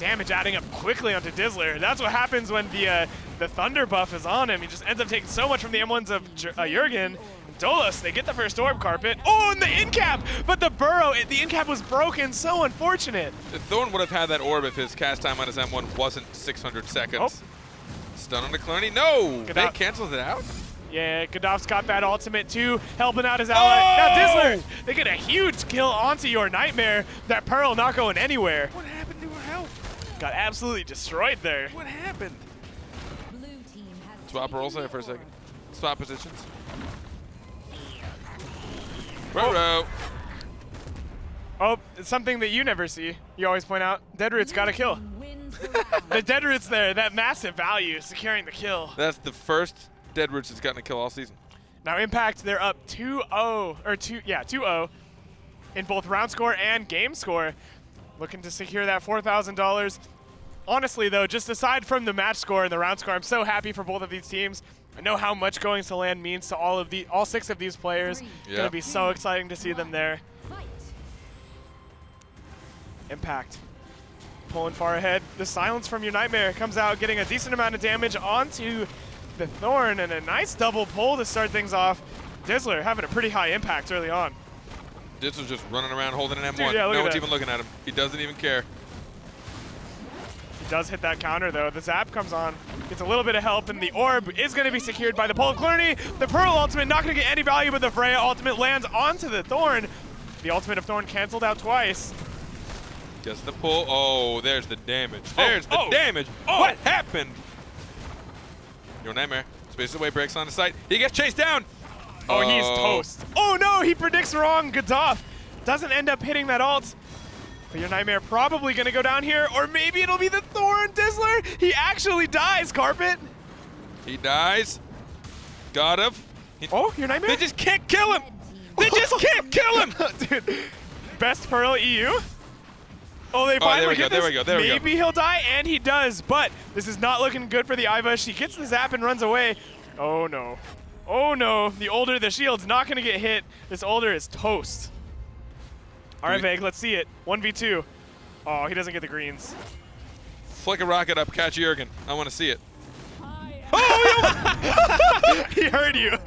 S2: Damage adding up quickly onto Dizzler. That's what happens when the the Thunder buff is on him. He just ends up taking so much from the M1s of Jurgen. Dolos, they get the first orb carpet. Oh, and the in-cap! But the burrow, the in-cap was broken. So unfortunate.
S1: Thorn would have had that orb if his cast time on his M1 wasn't 600 seconds. Oh. Stun on the Cloney. No! They cancels it out?
S2: Yeah, Godof's got that ultimate too, helping out his ally. Oh! Now Dizzler, they get a huge kill onto your Nightmare. That Pearl not going anywhere.
S1: What happened to her health?
S2: Got absolutely destroyed there.
S1: What happened? Swap rolls there for a second. Swap positions.
S2: Oh. Oh, it's something that you never see. You always point out, Deadroot's got a kill. The Deadroot's there, that massive value, securing the kill.
S1: That's the first Deadroots that's gotten a kill all season.
S2: Now Impact, they're up 2-0, or 2-0 in both round score and game score. Looking to secure that $4,000. Honestly though, just aside from the match score and the round score, I'm so happy for both of these teams. I know how much going to LAN means to all 6 of these players. It's gonna be so exciting to see them there. Impact, pulling far ahead. The silence from your Nightmare comes out, getting a decent amount of damage onto the Thorn, and a nice double pull to start things off. Dizzler having a pretty high impact early on.
S1: Dizzler's just running around holding an M1.
S2: Dude, yeah,
S1: no one's even looking at him. He doesn't even care.
S2: Does hit that counter though. The zap comes on, gets a little bit of help, and the orb is going to be secured by the pull of Cloney. The Pearl ultimate not going to get any value, but the Freya ultimate lands onto the Thorn. The ultimate of Thorn canceled out twice.
S1: Gets the pull. Oh, there's the damage. There's the damage. What happened? Your Nightmare spaces away, breaks on the site. He gets chased down.
S2: Oh, he's toast. Oh no, he predicts wrong. Godoff doesn't end up hitting that ult. But your Nightmare probably gonna go down here, or maybe it'll be the Thorn Dizzler. He actually dies, Carpet.
S1: He dies. Got him.
S2: Oh, your Nightmare?
S1: They just can't kill him. They just can't kill him.
S2: Dude, best Pearl EU. Oh, they finally get this.
S1: There we go.
S2: Maybe he'll die, and he does, but this is not looking good for the Iva. She gets the zap and runs away. Oh no. Oh no, the Older, the shield's not gonna get hit. This Older is toast. All right, Veg, let's see it. 1v2. Oh, he doesn't get the greens.
S1: Flick a rocket up, catch Jurgen. I want to see it.
S2: Oh, he heard you.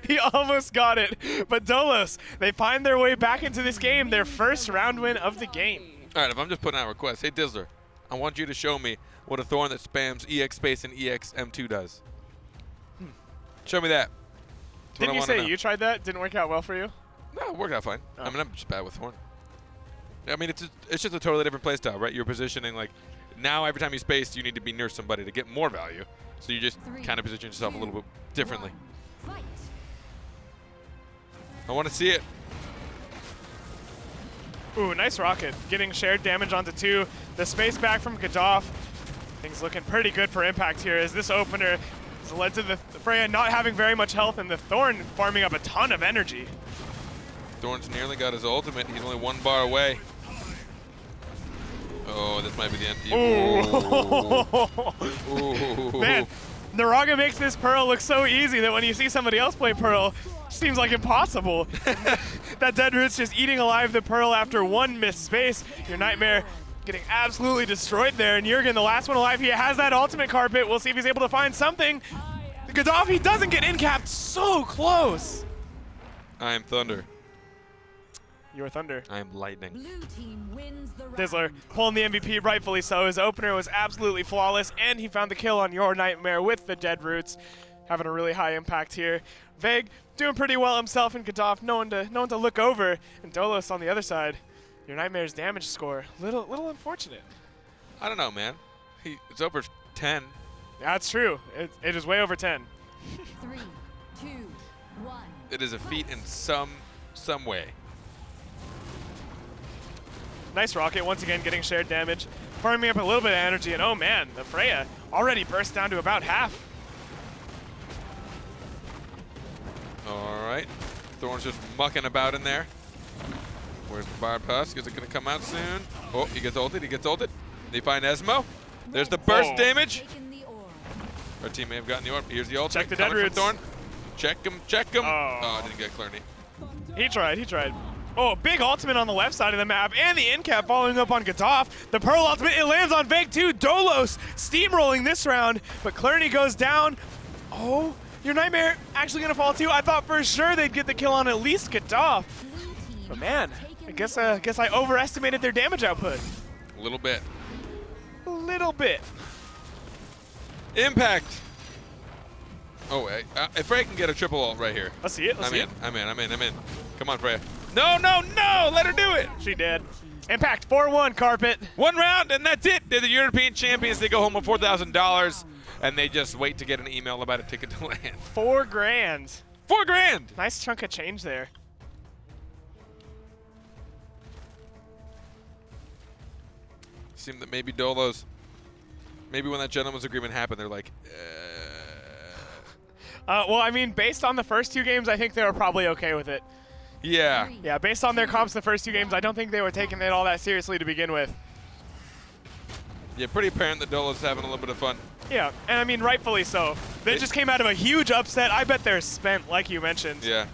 S2: He almost got it. But Dolos, they find their way back into this game, their first round win of the game.
S1: All right, if I'm just putting out a request, hey Dizzler, I want you to show me what a Thorn that spams EX space and EX M2 does. Show me that.
S2: Didn't you say you tried that? Didn't work out well for you?
S1: No, it worked out fine. I mean, I'm just bad with Thorn. I mean, it's just a totally different playstyle, right? You're positioning like, now every time you space, you need to be near somebody to get more value. So you just kind of position yourself a little bit differently. I want to see it.
S2: Ooh, nice rocket. Getting shared damage onto 2. The space back from Godoff. Things looking pretty good for Impact here as this opener has led to the Freya not having very much health and the Thorn farming up a ton of energy.
S1: Thorn's nearly got his ultimate. He's only 1 bar away. Oh, this might be the end.
S2: Ooh. Man, Naraga makes this Pearl look so easy that when you see somebody else play Pearl, it seems like impossible. That Deadroot's just eating alive the Pearl after 1 missed space. Your Nightmare getting absolutely destroyed there. And Jurgen, the last one alive, he has that ultimate carpet. We'll see if he's able to find something. Godoff, he doesn't get in-capped. So close.
S1: I am Thunder.
S2: You're Thunder.
S1: I am Lightning.
S3: Blue team wins the round.
S2: Dizzler pulling the MVP, rightfully so. His opener was absolutely flawless, and he found the kill on your Nightmare with the Deadroots, having a really high impact here. Veg doing pretty well himself, and Godoff no one to look over, and Dolos on the other side. Your Nightmare's damage score, little unfortunate.
S1: I don't know, man. It's over 10.
S2: That's true. It is way over 10.
S3: 3, 2, 1.
S1: It is a feat in some way.
S2: Nice rocket, once again getting shared damage, farming up a little bit of energy, and oh man, the Freya already burst down to about half.
S1: All right, Thorn's just mucking about in there. Where's the Barb Husk? Is it gonna come out soon? Oh, he gets ulted, They find Esmo. There's the burst damage. Our team may have gotten the orb. Here's the ult.
S2: Check the
S1: Thorn.
S2: Deadroots.
S1: Check him. Oh, didn't get Cloney.
S2: He tried. Oh, big ultimate on the left side of the map, and the end cap following up on Gaddafi. The Pearl ultimate, it lands on Veg too. Dolos steamrolling this round, but Clerney goes down. Oh, your Nightmare actually gonna fall too. I thought for sure they'd get the kill on at least Gaddafi. But man, I guess I overestimated their damage output.
S1: A little bit.
S2: A little bit.
S1: Impact. Oh, if Freya can get a triple ult right here.
S2: Let's see it. Let's see it.
S1: I'm in. Come on, Freya. No, no, no! Let her do it!
S2: She did. Impact 4-1, Carpet.
S1: One round, and that's it. They're the European champions. They go home with $4,000, and they just wait to get an email about a ticket to land.
S2: $4 grand.
S1: $4 grand!
S2: Nice chunk of change there.
S1: Seemed that maybe Dolos, maybe when that gentleman's agreement happened, they're like,
S2: Well, I mean, based on the first 2 games, I think they were probably okay with it.
S1: yeah.
S2: Yeah, based on their comps the first 2 games, I don't think they were taking it all that seriously to begin with.
S1: Yeah, pretty apparent that Dolos is having a little bit of fun.
S2: Yeah, and I mean, rightfully so. They just came out of a huge upset. I bet they're spent, like you mentioned.
S1: Yeah.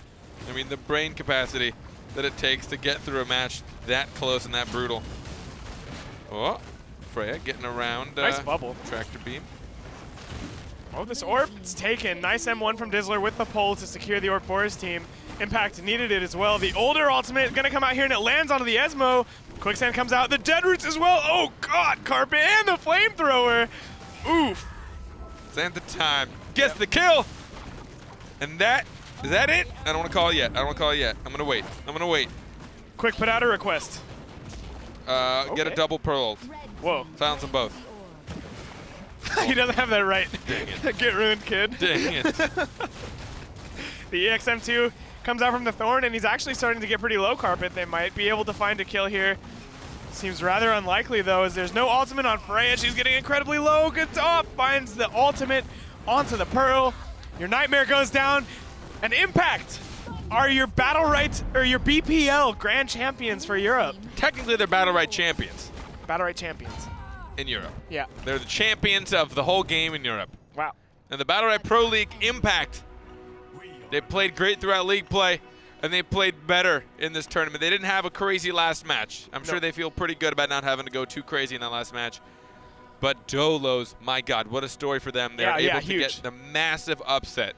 S1: I mean, the brain capacity that it takes to get through a match that close and that brutal. Oh, Freya getting around.
S2: Nice bubble.
S1: Tractor beam.
S2: Oh, this orb, it's taken. Nice M1 from Dizzler with the pull to secure the orb for his team. Impact needed it as well. The older ultimate gonna come out here and it lands onto the Esmo. Quicksand comes out, the Dead Roots as well. Oh God, Carpet and the flamethrower. Oof.
S1: Santa time. Gets the kill. And is that it? I don't want to call it yet. I'm gonna wait.
S2: Quick, put out a request.
S1: Get a double pearl.
S2: Whoa.
S1: Silence them both.
S2: He doesn't have that right.
S1: Dang it.
S2: Get ruined, kid.
S1: Dang it.
S2: The EXM2 comes out from the Thorn, and he's actually starting to get pretty low, Carpet. They might be able to find a kill here. Seems rather unlikely, though, as there's no ultimate on Freya. She's getting incredibly low. Gets off, finds the ultimate onto the Pearl. Your Nightmare goes down. And Impact are your Battlerite, or your BPL Grand Champions for Europe.
S1: Technically, they're Battlerite champions
S2: Battlerite Champions.
S1: in Europe.
S2: Yeah.
S1: They're the champions of the whole game in Europe.
S2: Wow.
S1: And the Battlerite Pro League Impact, they played great throughout league play, and they played better in this tournament. They didn't have a crazy last match. I'm sure they feel pretty good about not having to go too crazy in that last match. But Dolos, my God, what a story for them. They're able to get the massive upset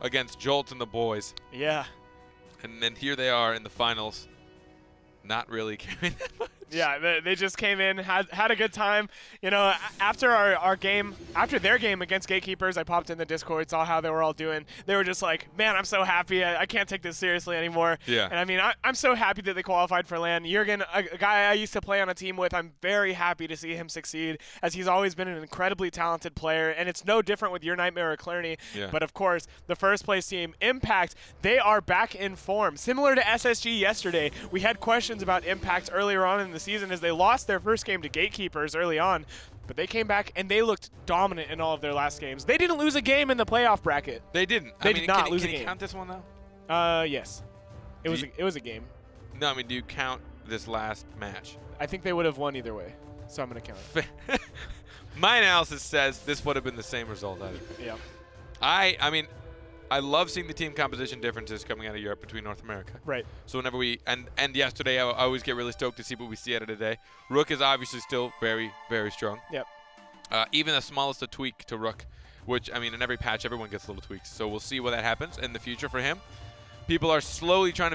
S1: against Jolt and the boys.
S2: Yeah.
S1: And then here they are in the finals, not really caring that much.
S2: Yeah, they just came in, had a good time. You know, after our game, after their game against Gatekeepers, I popped in the Discord, saw how they were all doing. They were just like, man, I'm so happy. I can't take this seriously anymore.
S1: Yeah.
S2: And I mean, I'm so happy that they qualified for LAN. Jurgen, a guy I used to play on a team with, I'm very happy to see him succeed, as he's always been an incredibly talented player. And it's no different with your Nightmare or Clerney.
S1: Yeah.
S2: But of course, the first place team, Impact, they are back in form. Similar to SSG yesterday, we had questions about Impact earlier on in the season as they lost their first game to Gatekeepers early on, but they came back and they looked dominant in all of their last games. They didn't lose a game in the playoff bracket.
S1: They didn't.
S2: They did not lose a game.
S1: Can you count this one, though?
S2: Yes. It was a game.
S1: No, I mean, do you count this last match?
S2: I think they would have won either way, so I'm going to count it.
S1: My analysis says this would have been the same result either.
S2: Yeah.
S1: I mean, I love seeing the team composition differences coming out of Europe between North America.
S2: Right.
S1: So whenever and yesterday, I always get really stoked to see what we see out of today. Rook is obviously still very, very strong.
S2: Yep.
S1: Even the smallest of tweak to Rook, which, I mean, in every patch, everyone gets little tweaks. So we'll see what that happens in the future for him. People are slowly trying to